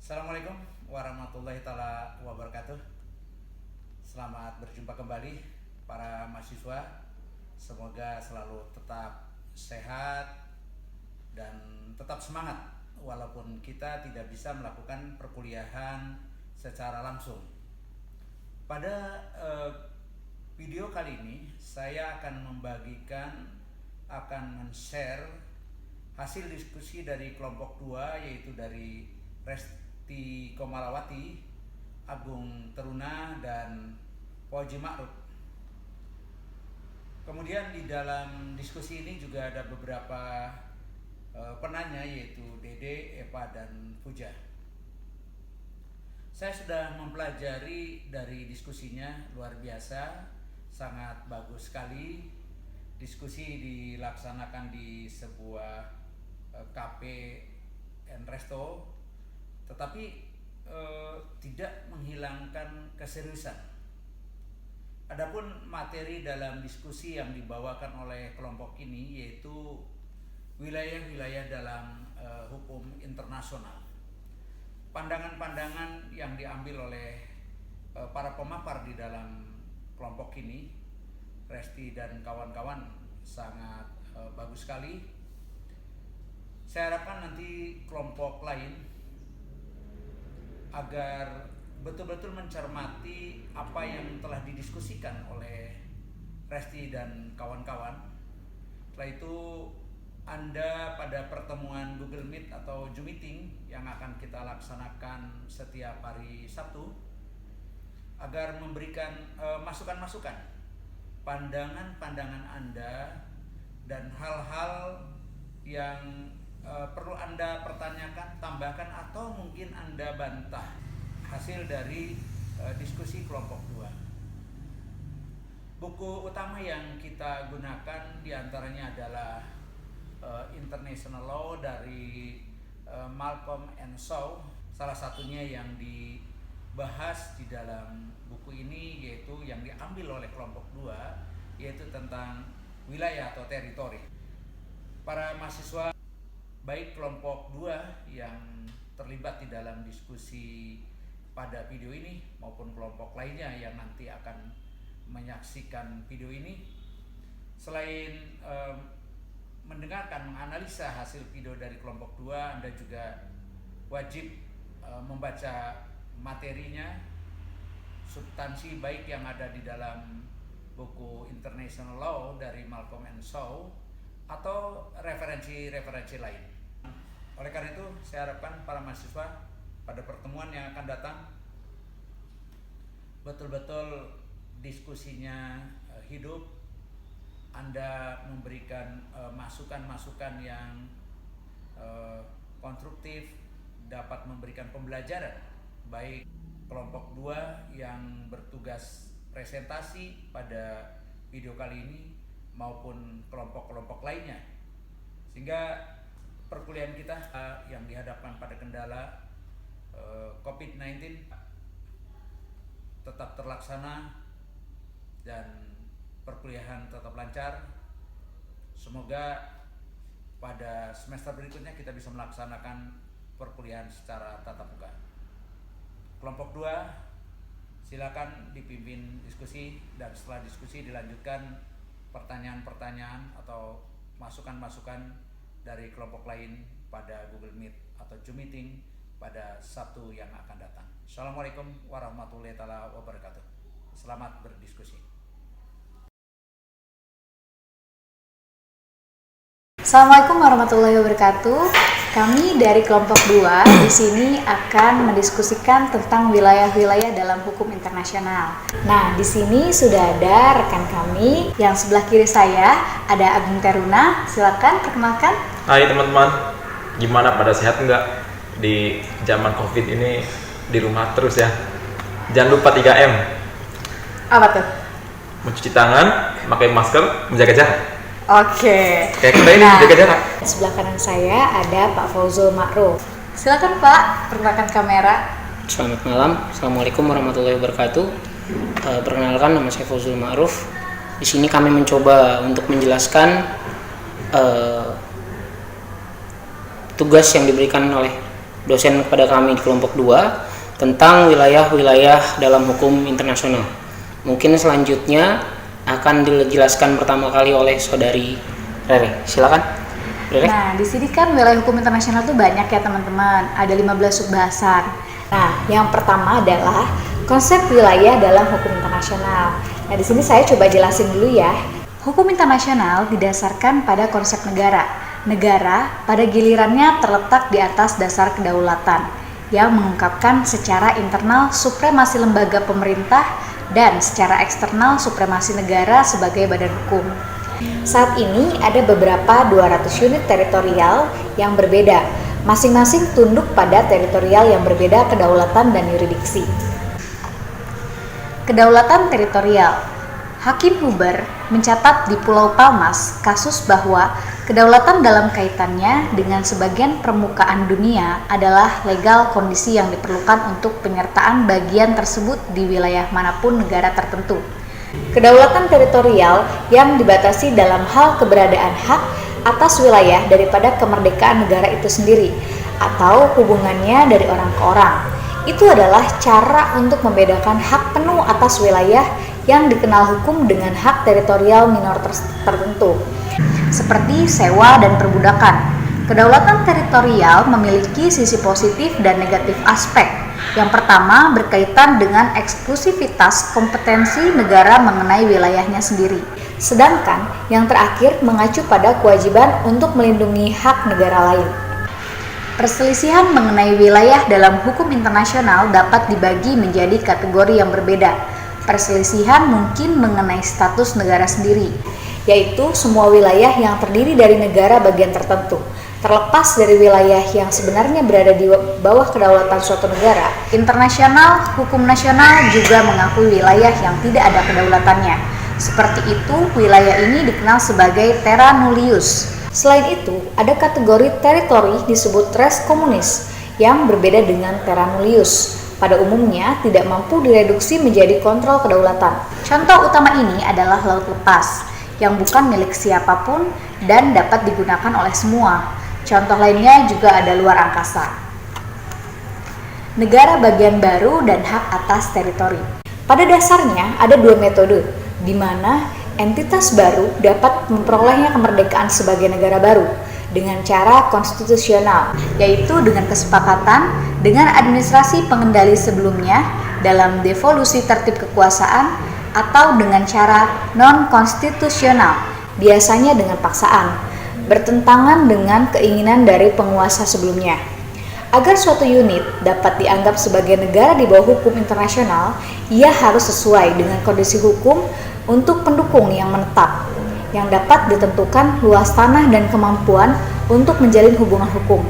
Assalamualaikum warahmatullahi taala wabarakatuh. Selamat berjumpa kembali para mahasiswa. Semoga selalu tetap sehat dan tetap semangat walaupun kita tidak bisa melakukan perkuliahan secara langsung. Pada video kali ini saya akan men-share hasil diskusi dari kelompok 2, yaitu dari Resti Komalawati, Agung Teruna, dan Fauzi Ma'ruf. Kemudian di dalam diskusi ini juga ada beberapa penanya, yaitu Dede, Eva, dan Puja. Saya sudah mempelajari dari diskusinya, luar biasa, sangat bagus sekali. Diskusi dilaksanakan di sebuah cafe and resto, tetapi tidak menghilangkan keseriusan. Adapun materi dalam diskusi yang dibawakan oleh kelompok ini yaitu wilayah-wilayah dalam hukum internasional. Pandangan-pandangan yang diambil oleh para pemapar di dalam kelompok ini, Resti dan kawan-kawan, sangat bagus sekali. Saya harapkan nanti kelompok lain agar betul-betul mencermati apa yang telah didiskusikan oleh Resti dan kawan-kawan. Setelah itu Anda pada pertemuan Google Meet atau Zoom Meeting yang akan kita laksanakan setiap hari Sabtu, agar memberikan masukan-masukan, pandangan-pandangan Anda, dan hal-hal yang perlu Anda pertanyakan, tambahkan, atau mungkin Anda bantah hasil dari diskusi kelompok 2. Buku utama yang kita gunakan diantaranya adalah International Law dari Malcolm and Shaw. Salah satunya yang dibahas di dalam buku ini yaitu yang diambil oleh kelompok 2, yaitu tentang wilayah atau teritori. Para mahasiswa baik kelompok 2 yang terlibat di dalam diskusi pada video ini maupun kelompok lainnya yang nanti akan menyaksikan video ini, selain mendengarkan, menganalisa hasil video dari kelompok 2, Anda juga wajib membaca materinya, substansi baik yang ada di dalam buku International Law dari Malcolm and Shaw atau referensi-referensi lain. Oleh karena itu, saya harapkan para mahasiswa pada pertemuan yang akan datang betul-betul diskusinya hidup. Anda memberikan masukan-masukan yang konstruktif, dapat memberikan pembelajaran, baik kelompok 2 yang bertugas presentasi pada video kali ini maupun kelompok-kelompok lainnya, sehingga perkuliahan kita yang dihadapkan pada kendala COVID-19 tetap terlaksana dan perkuliahan tetap lancar. Semoga pada semester berikutnya kita bisa melaksanakan perkuliahan secara tatap muka. Kelompok 2 silakan dipimpin diskusi, dan setelah diskusi dilanjutkan pertanyaan-pertanyaan atau masukan-masukan dari kelompok lain pada Google Meet atau Zoom Meeting pada Sabtu yang akan datang. Assalamualaikum warahmatullahi wabarakatuh. Selamat berdiskusi. Assalamualaikum warahmatullahi wabarakatuh. Kami dari kelompok 2 di sini akan mendiskusikan tentang wilayah-wilayah dalam hukum internasional. Nah, di sini sudah ada rekan kami. Yang sebelah kiri saya ada Agung Teruna. Silakan perkenalkan. Hai teman-teman, gimana, pada sehat nggak? Di zaman COVID ini di rumah terus ya. Jangan lupa 3M. Apa tuh? Mencuci tangan, pakai masker, menjaga jarak. Oke. Kayak kita ini menjaga jarak. Sebelah kanan saya ada Pak Fauzi Ma'ruf. Silakan Pak, perkenalkan kamera. Selamat malam, Assalamualaikum warahmatullahi wabarakatuh. Perkenalkan, nama saya Fauzi Ma'ruf. Di sini kami mencoba untuk menjelaskan tugas yang diberikan oleh dosen kepada kami di kelompok 2 tentang wilayah-wilayah dalam hukum internasional. Mungkin selanjutnya akan dijelaskan pertama kali oleh saudari Rere. Silakan. Rere. Nah, di sini kan wilayah hukum internasional tuh banyak ya teman-teman. Ada 15 subbahasan. Nah, yang pertama adalah konsep wilayah dalam hukum internasional. Nah, di sini saya coba jelasin dulu ya. Hukum internasional didasarkan pada konsep negara. Negara pada gilirannya terletak di atas dasar kedaulatan yang mengungkapkan secara internal supremasi lembaga pemerintah dan secara eksternal supremasi negara sebagai badan hukum. Saat ini ada beberapa 200 unit teritorial yang berbeda, masing-masing tunduk pada teritorial yang berbeda kedaulatan dan yurisdiksi. Kedaulatan teritorial. Hakim Huber mencatat di Pulau Palmas kasus bahwa kedaulatan dalam kaitannya dengan sebagian permukaan dunia adalah legal kondisi yang diperlukan untuk penyertaan bagian tersebut di wilayah manapun negara tertentu. Kedaulatan teritorial yang dibatasi dalam hal keberadaan hak atas wilayah daripada kemerdekaan negara itu sendiri atau hubungannya dari orang ke orang. Itu adalah cara untuk membedakan hak penuh atas wilayah yang dikenal hukum dengan hak teritorial minor tertentu, seperti sewa dan perbudakan. Kedaulatan teritorial memiliki sisi positif dan negatif aspek. Yang pertama berkaitan dengan eksklusivitas kompetensi negara mengenai wilayahnya sendiri. Sedangkan yang terakhir mengacu pada kewajiban untuk melindungi hak negara lain. Perselisihan mengenai wilayah dalam hukum internasional dapat dibagi menjadi kategori yang berbeda. Perselisihan mungkin mengenai status negara sendiri, yaitu semua wilayah yang terdiri dari negara bagian tertentu, terlepas dari wilayah yang sebenarnya berada di bawah kedaulatan suatu negara. Internasional, hukum nasional juga mengakui wilayah yang tidak ada kedaulatannya. Seperti itu, wilayah ini dikenal sebagai terra nullius. Selain itu, ada kategori teritori disebut res communis yang berbeda dengan terra nullius. Pada umumnya tidak mampu direduksi menjadi kontrol kedaulatan. Contoh utama ini adalah laut lepas yang bukan milik siapapun dan dapat digunakan oleh semua. Contoh lainnya juga ada luar angkasa. Negara bagian baru dan hak atas teritori. Pada dasarnya ada dua metode di mana entitas baru dapat memperolehnya kemerdekaan sebagai negara baru dengan cara konstitusional, yaitu dengan kesepakatan dengan administrasi pengendali sebelumnya dalam devolusi tertib kekuasaan atau dengan cara non-konstitusional, biasanya dengan paksaan, bertentangan dengan keinginan dari penguasa sebelumnya. Agar suatu unit dapat dianggap sebagai negara di bawah hukum internasional, ia harus sesuai dengan kondisi hukum untuk pendukung yang menetap, yang dapat ditentukan luas tanah dan kemampuan untuk menjalin hubungan hukum.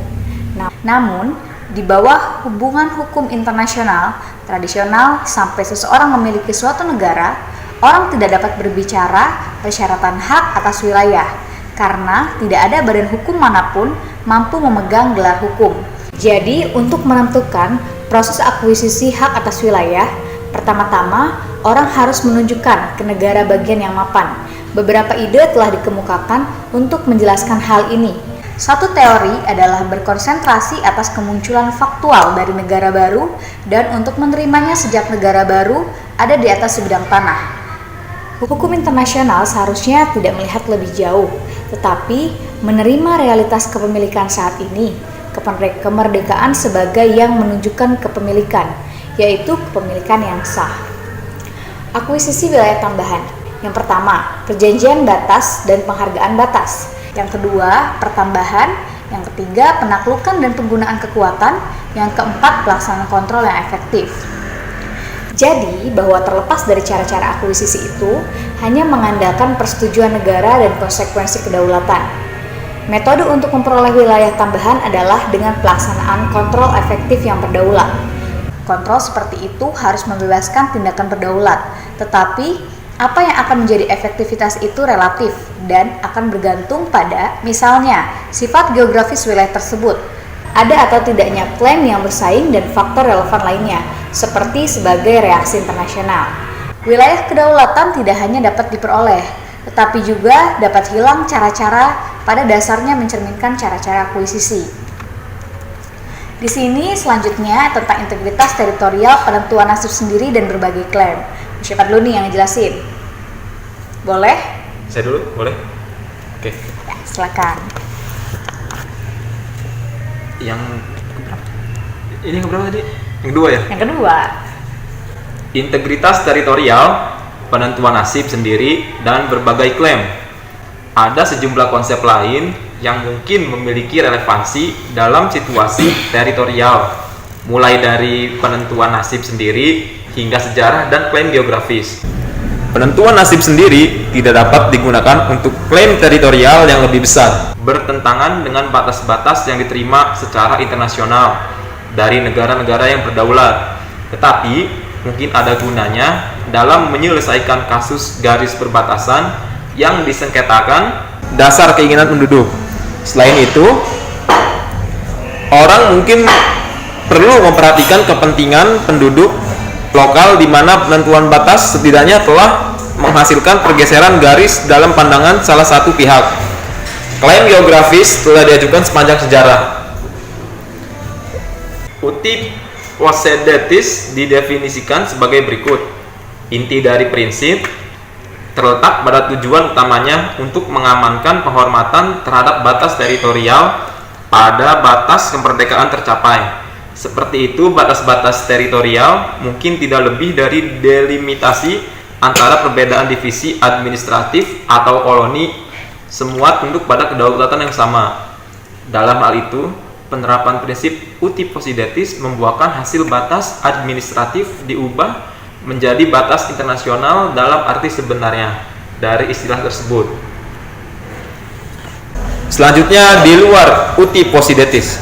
Namun, di bawah hubungan hukum internasional tradisional sampai seseorang memiliki suatu negara, orang tidak dapat berbicara persyaratan hak atas wilayah karena tidak ada badan hukum manapun mampu memegang gelar hukum. Jadi, untuk menentukan proses akuisisi hak atas wilayah, pertama-tama orang harus menunjukkan ke negara bagian yang mapan. Beberapa ide telah dikemukakan untuk menjelaskan hal ini. Satu teori adalah berkonsentrasi atas kemunculan faktual dari negara baru dan untuk menerimanya sejak negara baru ada di atas sebidang tanah. Hukum internasional seharusnya tidak melihat lebih jauh, tetapi menerima realitas kepemilikan saat ini, kemerdekaan sebagai yang menunjukkan kepemilikan, yaitu kepemilikan yang sah. Akuisisi wilayah tambahan. Yang pertama, perjanjian batas dan penghargaan batas. Yang kedua, pertambahan. Yang ketiga, penaklukan dan penggunaan kekuatan. Yang keempat, pelaksanaan kontrol yang efektif. Jadi, bahwa terlepas dari cara-cara akuisisi itu, hanya mengandalkan persetujuan negara dan konsekuensi kedaulatan. Metode untuk memperoleh wilayah tambahan adalah dengan pelaksanaan kontrol efektif yang berdaulat. Kontrol seperti itu harus membebaskan tindakan berdaulat, tetapi apa yang akan menjadi efektivitas itu relatif dan akan bergantung pada, misalnya, sifat geografis wilayah tersebut, ada atau tidaknya klaim yang bersaing dan faktor relevan lainnya, seperti sebagai reaksi internasional. Wilayah kedaulatan tidak hanya dapat diperoleh, tetapi juga dapat hilang cara-cara pada dasarnya mencerminkan cara-cara akuisisi. Di sini selanjutnya tentang integritas teritorial, penentuan nasib sendiri, dan berbagai klaim. Siapa dulu nih yang ngejelasin? Boleh? Saya dulu, boleh? Oke. Ya, silakan. Yang ini yang berapa tadi? Yang kedua ya? Yang kedua. Integritas teritorial, penentuan nasib sendiri, dan berbagai klaim. Ada sejumlah konsep lain yang mungkin memiliki relevansi dalam situasi teritorial, mulai dari penentuan nasib sendiri hingga sejarah dan klaim geografis. Penentuan nasib sendiri tidak dapat digunakan untuk klaim teritorial yang lebih besar, bertentangan dengan batas-batas yang diterima secara internasional dari negara-negara yang berdaulat, tetapi mungkin ada gunanya dalam menyelesaikan kasus garis perbatasan yang disengketakan dasar keinginan penduduk. Selain itu, orang mungkin perlu memperhatikan kepentingan penduduk lokal di mana penentuan batas setidaknya telah menghasilkan pergeseran garis dalam pandangan salah satu pihak. Klaim geografis telah diajukan sepanjang sejarah. Uti Posedetis didefinisikan sebagai berikut. Inti dari prinsip terletak pada tujuan utamanya untuk mengamankan penghormatan terhadap batas teritorial pada batas kemerdekaan tercapai. Seperti itu, batas-batas teritorial mungkin tidak lebih dari delimitasi antara perbedaan divisi administratif atau koloni, semua tunduk pada kedaulatan yang sama. Dalam hal itu, penerapan prinsip uti possidetis membuahkan hasil batas administratif diubah menjadi batas internasional dalam arti sebenarnya dari istilah tersebut. Selanjutnya, di luar uti possidetis.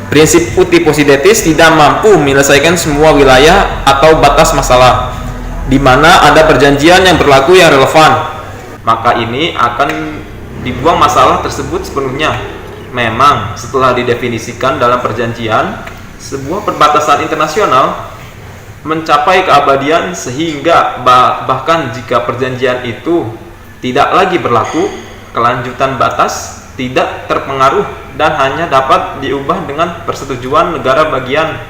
Prinsip uti possidetis tidak mampu menyelesaikan semua wilayah atau batas masalah di mana ada perjanjian yang berlaku yang relevan. Maka ini akan dibuang masalah tersebut sepenuhnya. Memang setelah didefinisikan dalam perjanjian, sebuah perbatasan internasional mencapai keabadian sehingga bahkan jika perjanjian itu tidak lagi berlaku, kelanjutan batas tidak terpengaruh dan hanya dapat diubah dengan persetujuan negara bagian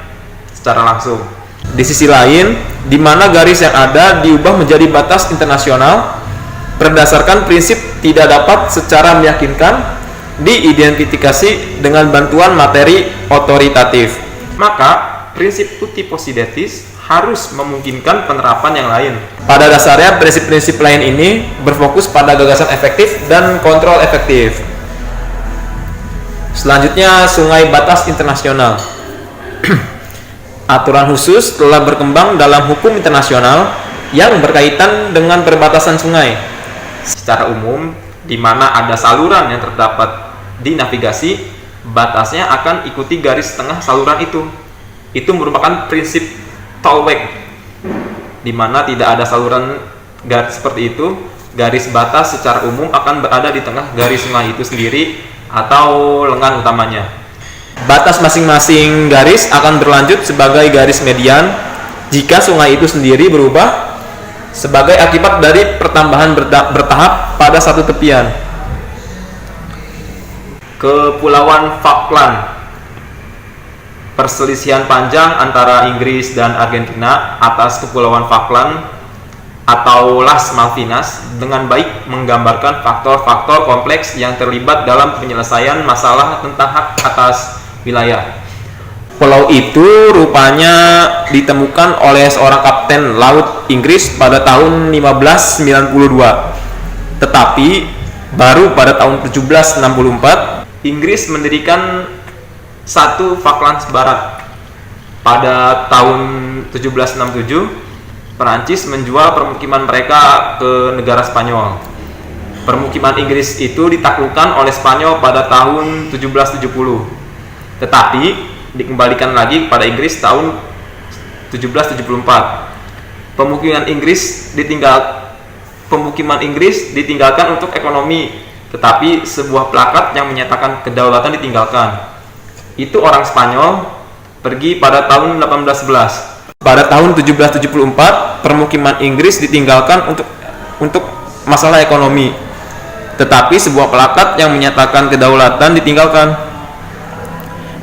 secara langsung. Di sisi lain, di mana garis yang ada diubah menjadi batas internasional berdasarkan prinsip tidak dapat secara meyakinkan diidentifikasi dengan bantuan materi otoritatif, maka prinsip uti possidetis harus memungkinkan penerapan yang lain. Pada dasarnya, prinsip-prinsip lain ini berfokus pada gagasan efektif dan kontrol efektif. Selanjutnya, sungai batas internasional. Aturan khusus telah berkembang dalam hukum internasional yang berkaitan dengan perbatasan sungai. Secara umum, di mana ada saluran yang terdapat di navigasi, batasnya akan ikuti garis tengah saluran itu. Itu merupakan prinsip tollweg, di mana tidak ada saluran garis seperti itu, garis batas secara umum akan berada di tengah garis sungai itu sendiri atau lengan utamanya. Batas masing-masing garis akan berlanjut sebagai garis median jika sungai itu sendiri berubah sebagai akibat dari pertambahan bertahap pada satu tepian. Kepulauan Falkland. Perselisihan panjang antara Inggris dan Argentina atas Kepulauan Falkland atau Las Malvinas dengan baik menggambarkan faktor-faktor kompleks yang terlibat dalam penyelesaian masalah tentang hak atas wilayah. Pulau itu rupanya ditemukan oleh seorang kapten laut Inggris pada tahun 1592. Tetapi baru pada tahun 1764 Inggris mendirikan satu Falklands Barat. Pada tahun 1767, Perancis menjual permukiman mereka ke negara Spanyol. Permukiman Inggris itu ditaklukkan oleh Spanyol pada tahun 1770. Tetapi dikembalikan lagi pada Inggris tahun 1774. Pemukiman Inggris ditinggalkan untuk ekonomi, tetapi sebuah plakat yang menyatakan kedaulatan ditinggalkan. Itu orang Spanyol pergi pada tahun 1811. Pada tahun 1774, permukiman Inggris ditinggalkan untuk masalah ekonomi, tetapi sebuah plakat yang menyatakan kedaulatan ditinggalkan.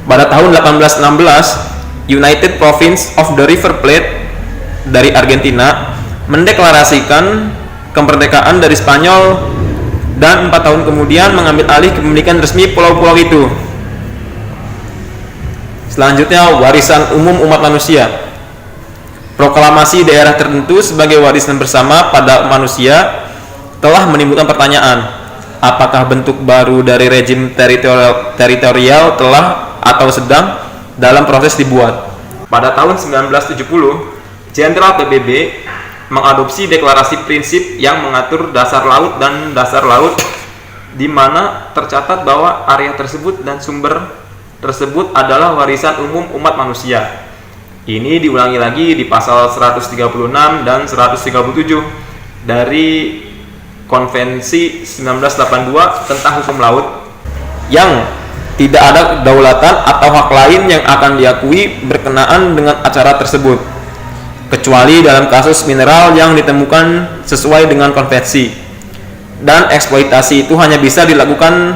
Pada tahun 1816, United Province of the River Plate dari Argentina mendeklarasikan kemerdekaan dari Spanyol dan 4 tahun kemudian mengambil alih kepemilikan resmi pulau-pulau itu. Selanjutnya, warisan umum umat manusia. Proklamasi daerah tertentu sebagai warisan bersama pada manusia telah menimbulkan pertanyaan, apakah bentuk baru dari rejim teritorial telah atau sedang dalam proses dibuat. Pada tahun 1970, Jenderal PBB mengadopsi deklarasi prinsip yang mengatur dasar laut dan dasar laut, di mana tercatat bahwa area tersebut dan sumber tersebut adalah warisan umum umat manusia. Ini diulangi lagi di pasal 136 dan 137 dari Konvensi 1982 tentang hukum laut, yang tidak ada kedaulatan atau hak lain yang akan diakui berkenaan dengan acara tersebut, kecuali dalam kasus mineral yang ditemukan sesuai dengan konvensi, dan eksploitasi itu hanya bisa dilakukan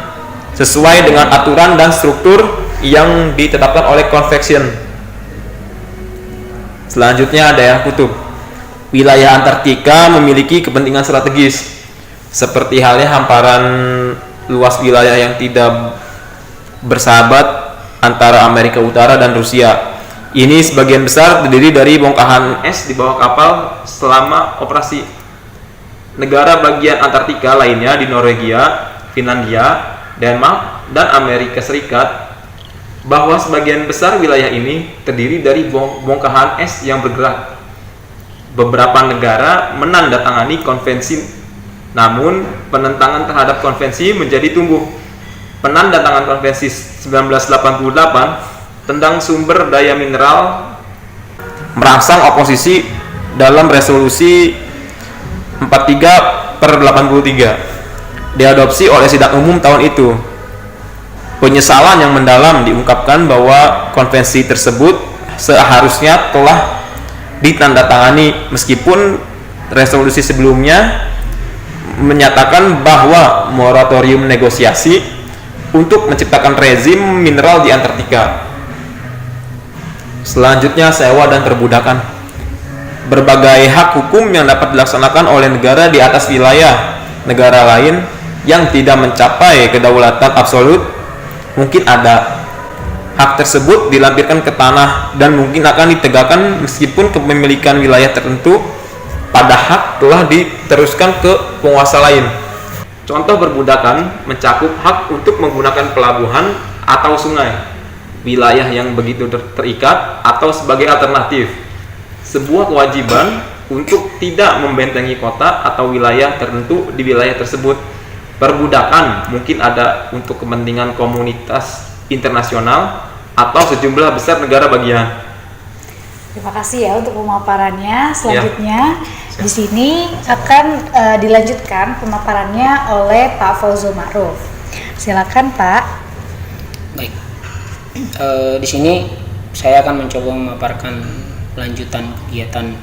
sesuai dengan aturan dan struktur yang ditetapkan oleh konvensi. Selanjutnya, daerah kutub. Wilayah Antartika memiliki kepentingan strategis, seperti halnya hamparan luas wilayah yang tidak bersahabat antara Amerika Utara dan Rusia. Ini sebagian besar terdiri dari bongkahan es di bawah kapal selama operasi. Negara bagian Antartika lainnya di Norwegia, Finlandia, Denmark, dan Amerika Serikat, bahwa sebagian besar wilayah ini terdiri dari bongkahan es yang bergerak. Beberapa negara menandatangani konvensi, namun penentangan terhadap konvensi menjadi tumbuh. Penandatangan konvensi 1988 tentang sumber daya mineral merangsang oposisi dalam resolusi 43/83 diadopsi oleh sidang umum tahun itu. Penyesalan yang mendalam diungkapkan bahwa konvensi tersebut seharusnya telah ditandatangani, meskipun resolusi sebelumnya menyatakan bahwa moratorium negosiasi untuk menciptakan rezim mineral di Antartika. Selanjutnya, sewa dan perbudakan. Berbagai hak hukum yang dapat dilaksanakan oleh negara di atas wilayah negara lain yang tidak mencapai kedaulatan absolut mungkin ada. Hak tersebut dilampirkan ke tanah dan mungkin akan ditegakkan meskipun kepemilikan wilayah tertentu pada hak telah diteruskan ke penguasa lain. Contoh perbudakan mencakup hak untuk menggunakan pelabuhan atau sungai, wilayah yang begitu terikat, atau sebagai alternatif, sebuah kewajiban untuk tidak membentengi kota atau wilayah tertentu di wilayah tersebut. Perbudakan mungkin ada untuk kepentingan komunitas internasional atau sejumlah besar negara bagian. Terima kasih ya untuk pemaparannya. Selanjutnya di sini akan dilanjutkan pemaparannya oleh Pak Fauzul Ma'ruf. Silakan Pak. Baik. Di sini saya akan mencoba memaparkan lanjutan kegiatan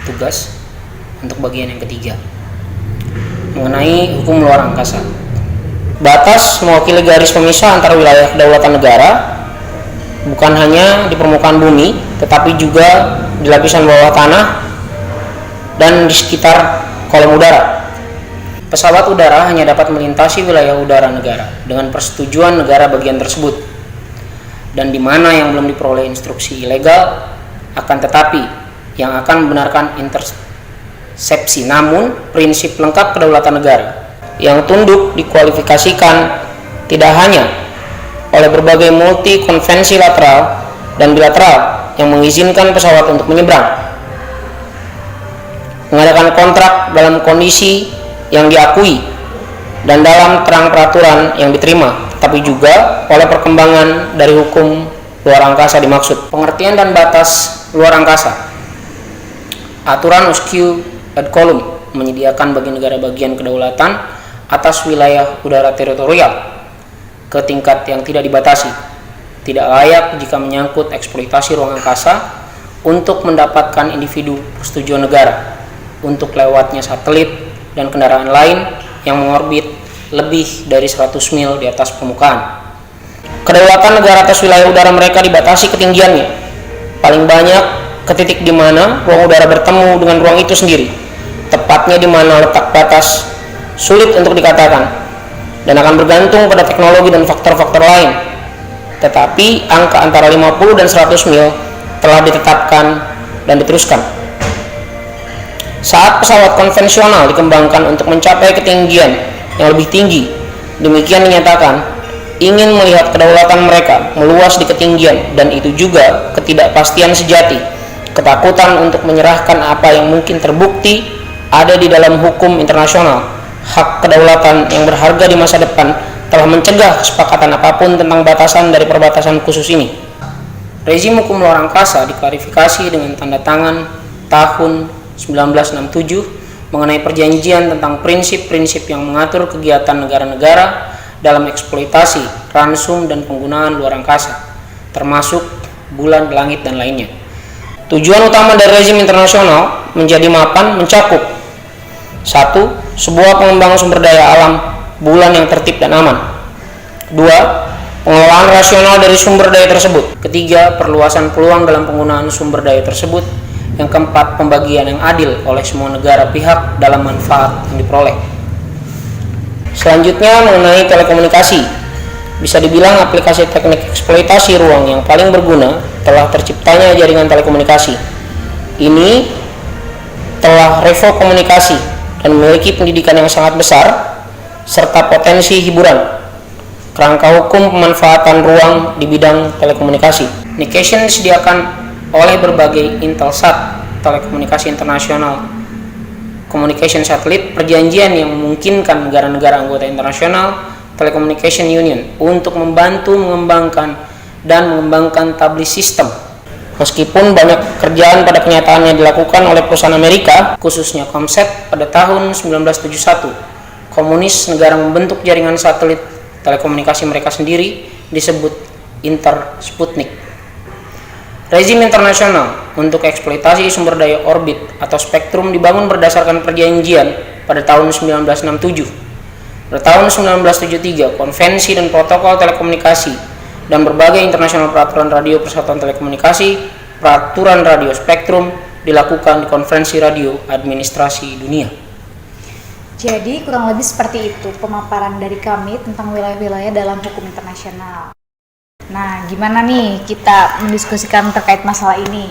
tugas untuk bagian yang ketiga mengenai hukum luar angkasa. Batas mewakili garis pemisah antara wilayah kedaulatan negara, bukan hanya di permukaan bumi, tetapi juga di lapisan bawah tanah dan di sekitar kolom udara. Pesawat udara hanya dapat melintasi wilayah udara negara dengan persetujuan negara bagian tersebut, dan di mana yang belum diperoleh instruksi ilegal, akan tetapi yang akan membenarkan intersepsi. Namun prinsip lengkap kedaulatan negara yang tunduk dikualifikasikan tidak hanya oleh berbagai multi konvensi lateral dan bilateral yang mengizinkan pesawat untuk menyeberang, mengadakan kontrak dalam kondisi yang diakui dan dalam terang peraturan yang diterima, tapi juga oleh perkembangan dari hukum luar angkasa dimaksud. Pengertian dan batas luar angkasa. Aturan Usque ad Colum menyediakan bagi negara bagian kedaulatan atas wilayah udara teritorial ke tingkat yang tidak dibatasi, tidak layak jika menyangkut eksploitasi ruang angkasa untuk mendapatkan individu persetujuan negara untuk lewatnya satelit dan kendaraan lain yang mengorbit lebih dari 100 mil di atas permukaan. Kedaulatan negara atas wilayah udara mereka dibatasi ketinggiannya, paling banyak ke titik di mana ruang udara bertemu dengan ruang itu sendiri, tepatnya di mana letak batas sulit untuk dikatakan dan akan bergantung pada teknologi dan faktor-faktor lain. Tetapi angka antara 50 dan 100 mil telah ditetapkan dan diteruskan. Saat pesawat konvensional dikembangkan untuk mencapai ketinggian yang lebih tinggi, demikian dinyatakan ingin melihat kedaulatan mereka meluas di ketinggian, dan itu juga ketidakpastian sejati, ketakutan untuk menyerahkan apa yang mungkin terbukti ada di dalam hukum internasional. Hak kedaulatan yang berharga di masa depan telah mencegah kesepakatan apapun tentang batasan dari perbatasan khusus ini. Rezim hukum luar angkasa diklarifikasi dengan tanda tangan tahun 1967 mengenai perjanjian tentang prinsip-prinsip yang mengatur kegiatan negara-negara dalam eksploitasi, ransum, dan penggunaan luar angkasa, termasuk bulan, langit, dan lainnya. Tujuan utama dari rezim internasional menjadi mapan mencakup: 1. Sebuah pengembangan sumber daya alam bulan yang tertib dan aman. 2. Pengelolaan rasional dari sumber daya tersebut. 3. Perluasan peluang dalam penggunaan sumber daya tersebut. Yang keempat, pembagian yang adil oleh semua negara pihak dalam manfaat yang diperoleh. Selanjutnya mengenai telekomunikasi. Bisa dibilang aplikasi teknik eksploitasi ruang yang paling berguna telah terciptanya jaringan telekomunikasi. Ini telah revo komunikasi dan memiliki pendidikan yang sangat besar serta potensi hiburan. Kerangka hukum pemanfaatan ruang di bidang telekomunikasi. Communication disediakan oleh berbagai Intelsat, telekomunikasi internasional, communication satellite, perjanjian yang memungkinkan negara-negara anggota internasional Telecommunication Union untuk membantu mengembangkan tablis sistem. Meskipun banyak pekerjaan pada kenyataannya dilakukan oleh perusahaan Amerika, khususnya Comsat pada tahun 1971, komunis negara membentuk jaringan satelit telekomunikasi mereka sendiri disebut Intersputnik. Rezim internasional untuk eksploitasi sumber daya orbit atau spektrum dibangun berdasarkan perjanjian pada tahun 1967. Pada tahun 1973, konvensi dan protokol telekomunikasi dan berbagai internasional peraturan radio Persatuan Telekomunikasi, peraturan radio spektrum dilakukan di Konferensi Radio Administrasi Dunia. Jadi kurang lebih seperti itu pemaparan dari kami tentang wilayah-wilayah dalam hukum internasional. Nah, gimana nih kita mendiskusikan terkait masalah ini?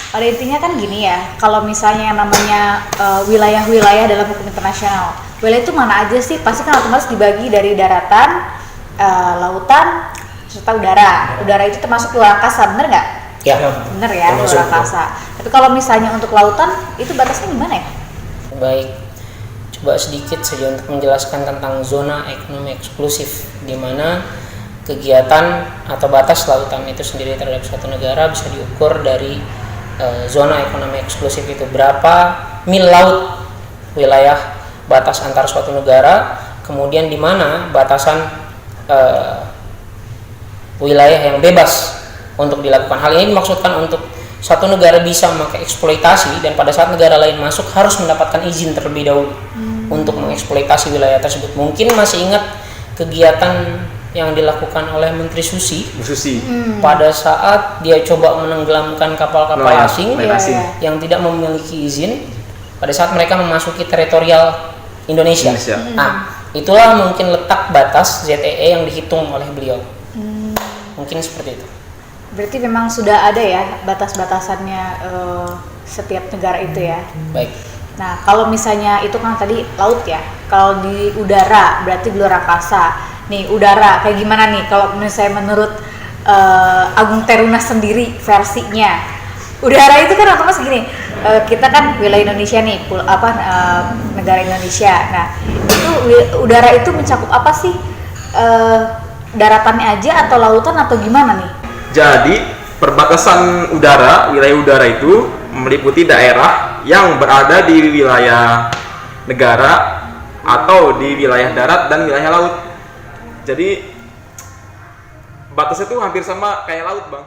Pada intinya kan gini ya, kalau misalnya yang namanya wilayah-wilayah dalam hukum internasional, wilayah itu mana aja sih? Pasti kan otomatis dibagi dari daratan, lautan, serta udara. Udara itu termasuk luar angkasa, bener nggak? Ya, bener ya, luar angkasa. Tapi kalau misalnya untuk lautan, itu batasnya gimana ya? Baik, coba sedikit saja untuk menjelaskan tentang zona ekonomi eksklusif, di mana kegiatan atau batas lautan itu sendiri terhadap suatu negara bisa diukur dari zona ekonomi eksklusif itu, berapa mil laut wilayah batas antar suatu negara, kemudian di mana batasan wilayah yang bebas untuk dilakukan. Hal ini dimaksudkan untuk suatu negara bisa memakai eksploitasi, dan pada saat negara lain masuk harus mendapatkan izin terlebih dahulu untuk mengeksploitasi wilayah tersebut. Mungkin masih ingat kegiatan yang dilakukan oleh Menteri Susi pada saat dia coba menenggelamkan kapal-kapal asing yang tidak memiliki izin pada saat mereka memasuki teritorial Indonesia. Nah, itulah mungkin letak batas ZEE yang dihitung oleh beliau. Mungkin seperti itu. Berarti memang sudah ada ya batas-batasannya setiap negara itu ya. Baik. Nah, kalau misalnya itu kan tadi laut ya. Kalau di udara berarti di luar angkasa. Nih, udara kayak gimana nih kalau misalnya menurut Agung Teruna sendiri versinya? Udara itu kan otomatis gini. Kita kan wilayah Indonesia nih, negara Indonesia. Nah, itu udara itu mencakup apa sih? Daratannya aja atau lautan atau gimana nih? Jadi perbatasan udara, wilayah udara itu meliputi daerah yang berada di wilayah negara atau di wilayah darat dan wilayah laut. Jadi batasnya itu hampir sama kayak laut, Bang.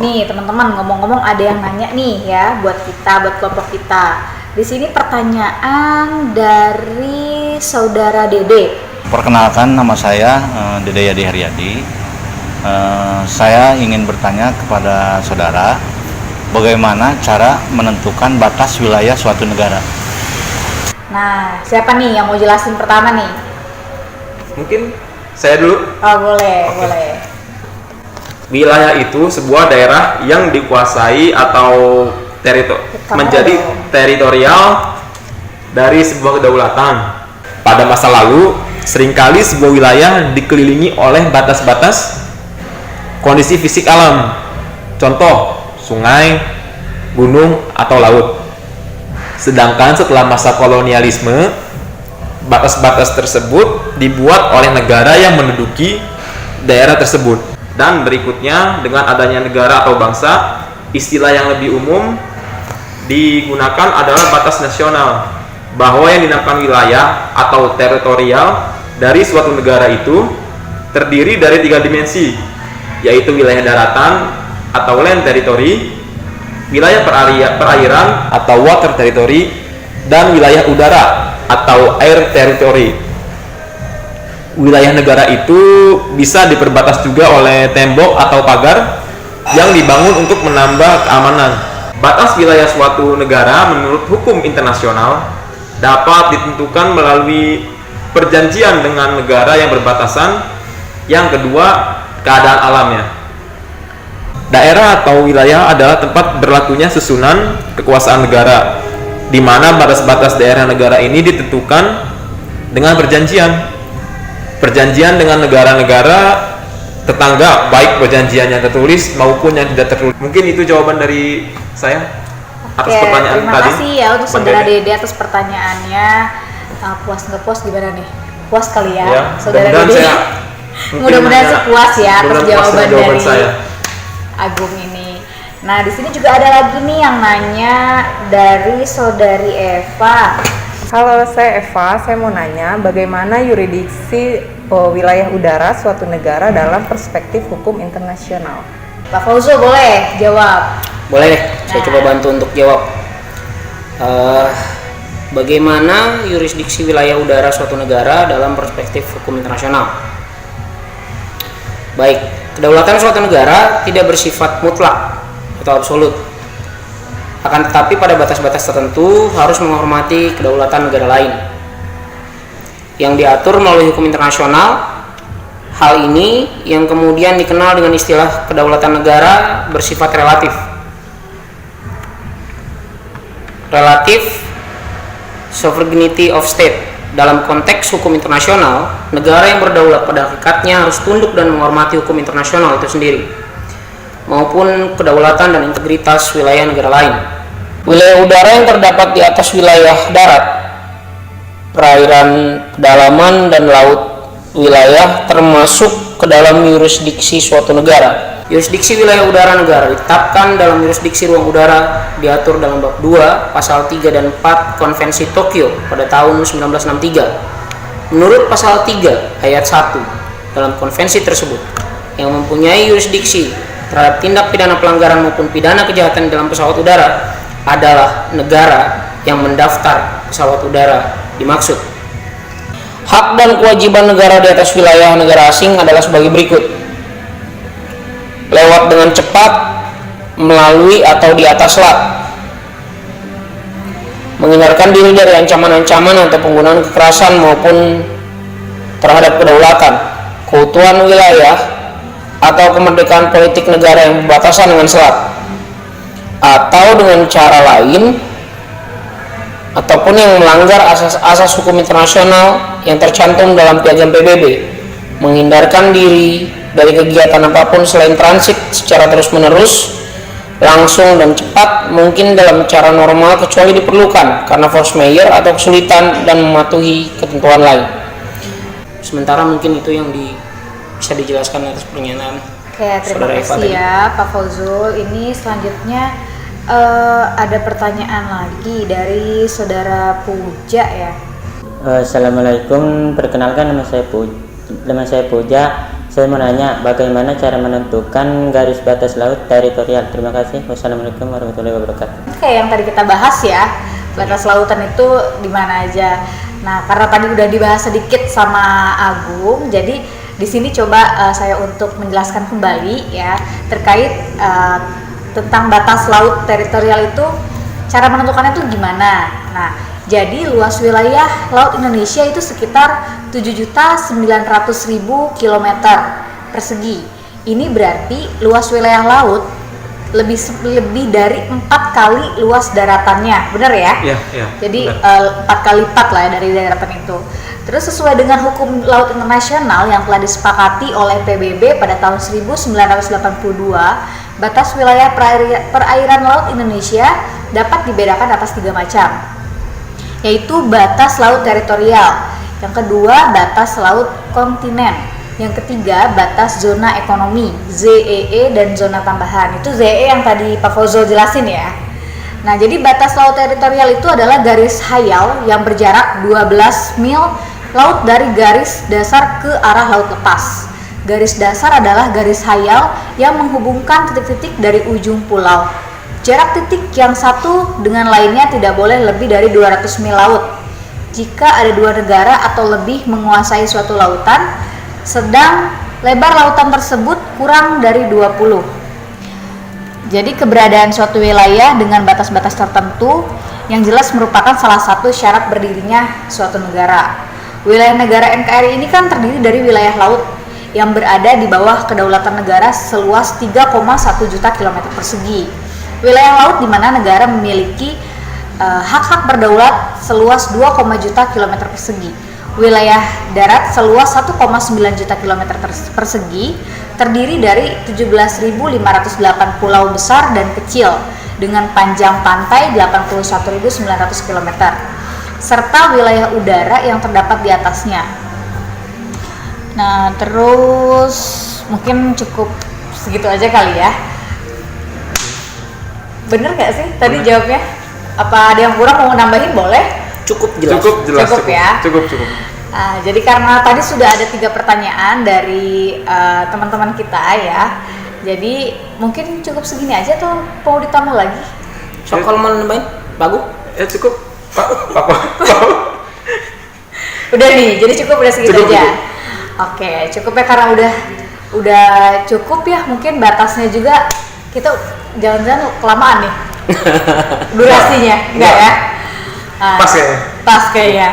Nih teman-teman, ngomong-ngomong ada yang nanya nih ya buat kita, buat kelompok kita. Di sini pertanyaan dari saudara Dede. Perkenalkan, nama saya Dede Yadi Haryadi. Saya ingin bertanya kepada saudara, bagaimana cara menentukan batas wilayah suatu negara? Nah, siapa nih yang mau jelasin pertama nih? Mungkin saya dulu. Oh, boleh, Oke. boleh. Wilayah itu sebuah daerah yang dikuasai atau Kamu menjadi dong. teritorial dari sebuah kedaulatan. Pada masa lalu, seringkali sebuah wilayah dikelilingi oleh batas-batas kondisi fisik alam. Contoh, sungai, gunung, atau laut. Sedangkan setelah masa kolonialisme, batas-batas tersebut dibuat oleh negara yang menduduki daerah tersebut. Dan berikutnya, dengan adanya negara atau bangsa, istilah yang lebih umum digunakan adalah batas nasional, bahwa yang dinamakan wilayah atau teritorial dari suatu negara itu terdiri dari 3 dimensi, yaitu wilayah daratan atau land territory, wilayah perairan atau water territory, dan wilayah udara atau air territory. Wilayah negara itu bisa diperbatas juga oleh tembok atau pagar yang dibangun untuk menambah keamanan. Batas wilayah suatu negara menurut hukum internasional dapat ditentukan melalui perjanjian dengan negara yang berbatasan. Yang kedua, keadaan alamnya. Daerah atau wilayah adalah tempat berlakunya susunan kekuasaan negara, di mana batas-batas daerah negara ini ditentukan dengan perjanjian dengan negara-negara tetangga, baik perjanjian yang tertulis maupun yang tidak tertulis. Mungkin itu jawaban dari saya atas Oke, pertanyaan terima tadi. kasih ya untuk Bang saudara Dede. Dede atas pertanyaannya. Puas nggak puas gimana nih? Puas kali ya, Ya, saudara mudah-mudahan Dede. saya mungkin Mudah-mudahan hanya- sih puas ya atas mudah-mudahan puas jawaban dengan dari saya. Agung ini. Nah, di sini juga ada lagi nih yang nanya dari saudari Eva. Halo, saya Eva. Saya mau nanya bagaimana yurisdiksi wilayah udara suatu negara dalam perspektif hukum internasional. Pak Fauzul boleh jawab. Boleh deh, saya Nah. coba bantu untuk jawab. Bagaimana yurisdiksi wilayah udara suatu negara dalam perspektif hukum internasional? Baik, kedaulatan suatu negara tidak bersifat mutlak atau absolut. Akan tetapi pada batas-batas tertentu harus menghormati kedaulatan negara lain yang diatur melalui hukum internasional. Hal ini yang kemudian dikenal dengan istilah kedaulatan negara bersifat relatif. Relative sovereignty of state. Dalam konteks hukum internasional, negara yang berdaulat pada hakikatnya harus tunduk dan menghormati hukum internasional itu sendiri, maupun kedaulatan dan integritas wilayah negara lain. Wilayah udara yang terdapat di atas wilayah darat, perairan, pedalaman, dan laut wilayah termasuk ke dalam yurisdiksi suatu negara. Yurisdiksi wilayah udara negara ditetapkan dalam yurisdiksi ruang udara, diatur dalam bab 2, pasal 3 dan 4 Konvensi Tokyo pada tahun 1963. Menurut pasal 3 ayat 1 dalam konvensi tersebut, yang mempunyai yurisdiksi terhadap tindak pidana pelanggaran maupun pidana kejahatan dalam pesawat udara adalah negara yang mendaftar pesawat udara dimaksud. Hak dan kewajiban negara di atas wilayah negara asing adalah sebagai berikut. Lewat dengan cepat, melalui atau di atas selat, menghindarkan diri dari ancaman-ancaman atau penggunaan kekerasan maupun terhadap kedaulatan, keutuhan wilayah, atau kemerdekaan politik negara yang berbatasan dengan selat, atau dengan cara lain ataupun yang melanggar asas-asas hukum internasional yang tercantum dalam Piagam PBB, menghindarkan diri dari kegiatan apapun selain transit secara terus-menerus, langsung dan cepat mungkin dalam cara normal kecuali diperlukan karena force majeure atau kesulitan dan mematuhi ketentuan lain. Sementara mungkin itu yang bisa dijelaskan atas pernyataan Oke, terima Saudara Eva kasih tadi. ya Pak Fauzul. Ini selanjutnya ada pertanyaan lagi dari saudara Puja ya. Assalamualaikum, perkenalkan nama saya Puja. Saya mau nanya bagaimana cara menentukan garis batas laut teritorial. Terima kasih. Wassalamualaikum warahmatullahi wabarakatuh. Kayak yang tadi kita bahas ya, batas lautan itu di mana aja. Nah, karena tadi udah dibahas sedikit sama Agung, jadi Di sini coba saya untuk menjelaskan kembali ya terkait tentang batas laut teritorial itu, cara menentukannya itu gimana. Nah, jadi luas wilayah laut Indonesia itu sekitar 7.900.000 km persegi. Ini berarti luas wilayah laut lebih dari 4 kali luas daratannya, benar ya? Iya. Jadi 4 kali lipat lah ya dari daratan itu. Terus sesuai dengan hukum laut internasional yang telah disepakati oleh PBB pada tahun 1982, batas wilayah perairan laut Indonesia dapat dibedakan atas 3 macam, yaitu batas laut teritorial, yang kedua batas laut kontinen, yang ketiga batas zona ekonomi ZEE dan zona tambahan. Itu ZEE yang tadi Pak Fauzul jelasin ya. Nah, jadi batas laut teritorial itu adalah garis hayal yang berjarak 12 mil laut dari garis dasar ke arah laut lepas. Garis dasar adalah garis hayal yang menghubungkan titik-titik dari ujung pulau. Jarak titik yang satu dengan lainnya tidak boleh lebih dari 200 mil laut. Jika ada 2 negara atau lebih menguasai suatu lautan, sedang lebar lautan tersebut kurang dari 20. Jadi keberadaan suatu wilayah dengan batas-batas tertentu yang jelas merupakan salah satu syarat berdirinya suatu negara. Wilayah negara NKRI ini kan terdiri dari wilayah laut yang berada di bawah kedaulatan negara seluas 3,1 juta kilometer persegi. Wilayah laut di mana negara memiliki hak-hak berdaulat seluas 2, juta kilometer persegi. Wilayah darat seluas 1,9 juta kilometer persegi terdiri dari 17.508 pulau besar dan kecil dengan panjang pantai 81.900 km serta wilayah udara yang terdapat di atasnya. Nah, terus mungkin cukup segitu aja kali ya. Bener gak sih tadi jawabnya? Apa ada yang kurang, mau nambahin boleh? Cukup jelas. Cukup ya. Cukup. Jadi karena tadi sudah ada 3 pertanyaan dari teman-teman kita ya, jadi mungkin cukup segini aja atau mau ditambah lagi? So kalau mau nambahin, bagus. Ya cukup. Pak. Udah nih, jadi cukup udah segitu aja. Cukup. Oke, cukup ya karena udah cukup ya, mungkin batasnya juga kita jangan-jangan kelamaan nih durasinya, enggak ya? Pas kayaknya. Pas kayaknya.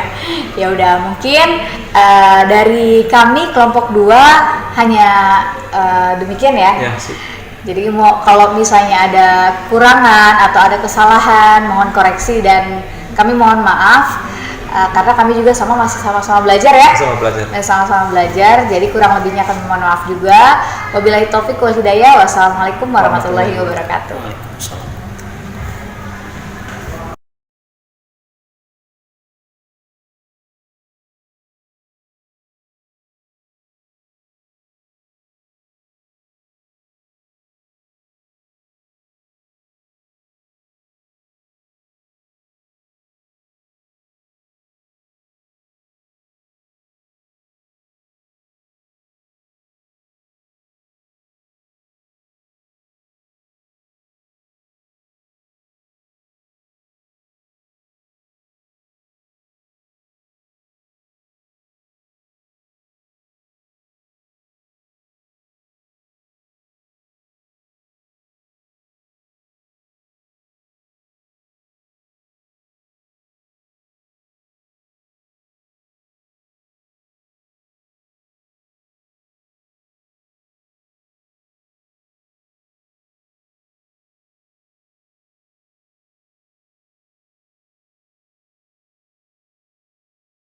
Ya udah, mungkin dari kami kelompok 2 hanya demikian ya. Ya, sih. Jadi kalau misalnya ada kurangan atau ada kesalahan, mohon koreksi dan kami mohon maaf karena kami juga masih sama-sama belajar ya. Sama-sama belajar. Jadi kurang lebihnya kami mohon maaf juga. Wabillahi taufik wal hidayah. Wassalamualaikum warahmatullahi wabarakatuh.